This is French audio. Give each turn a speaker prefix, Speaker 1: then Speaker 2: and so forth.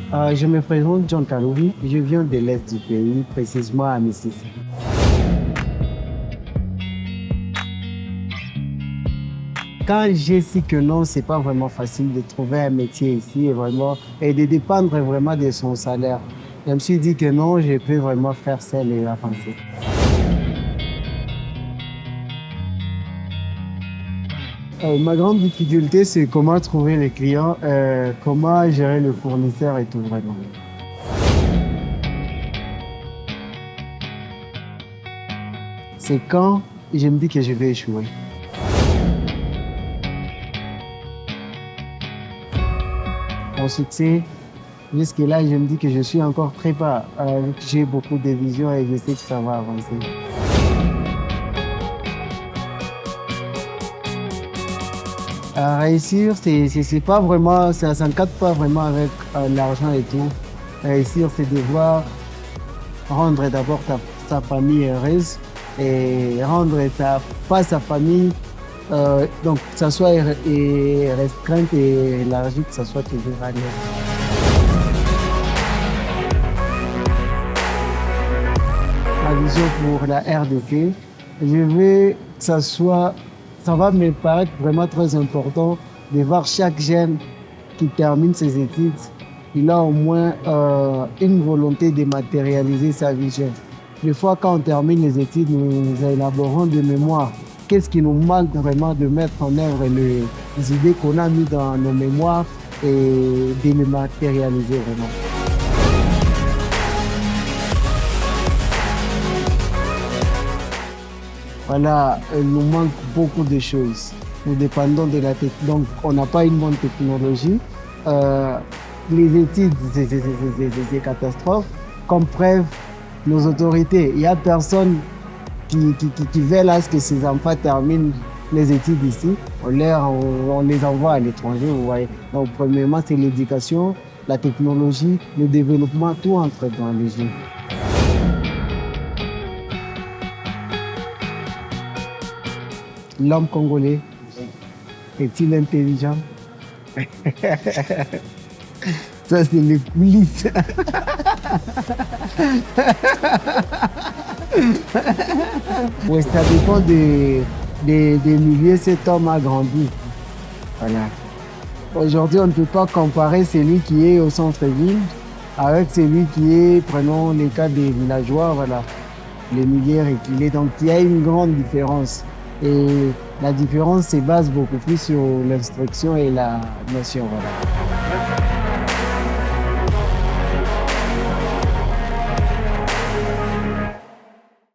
Speaker 1: Je me présente John Kalouri, je viens de l'Est du pays, précisément à Mississippi. Quand j'ai su que non, c'est pas vraiment facile de trouver un métier ici et de dépendre vraiment de son salaire, je me suis dit que non, je peux vraiment faire seul et avancer. Ma grande difficulté, c'est comment trouver les clients, comment gérer le fournisseur et tout vraiment. C'est quand je me dis que je vais échouer. Mon succès, jusque-là, je me dis que je suis encore très bas. J'ai beaucoup de visions et je sais que ça va avancer. Réussir, c'est pas vraiment, ça ne cadre pas vraiment avec l'argent et tout. Réussir, c'est devoir rendre d'abord sa famille heureuse et rendre pas sa famille, donc que ça soit restreinte et élargie, que ça soit toujours à l'aise. Ma vision pour la RDC, je veux que ça va me paraître vraiment très important de voir chaque jeune qui termine ses études, il a au moins une volonté de matérialiser sa vision. Des fois, quand on termine les études, nous élaborons des mémoires. Qu'est-ce qui nous manque vraiment de mettre en œuvre les idées qu'on a mises dans nos mémoires et de les matérialiser vraiment. Voilà, il nous manque beaucoup de choses. Nous dépendons de la technologie, donc on n'a pas une bonne technologie. Les études, c'est catastrophe. Comme preuve, nos autorités, il n'y a personne qui veut à ce que ses enfants terminent les études ici. On les envoie à l'étranger, vous voyez. Donc, premièrement, c'est l'éducation, la technologie, le développement, tout entre dans les jeux. L'homme congolais est-il intelligent? Ça, c'est les coulisses. Ouais, ça dépend des milieux cet homme a grandi. Voilà. Aujourd'hui, on ne peut pas comparer celui qui est au centre-ville avec celui qui est, prenons les cas des villageois, voilà, les milieux reculés. Donc, il y a une grande différence. Et la différence se base beaucoup plus sur l'instruction et la notion. Voilà.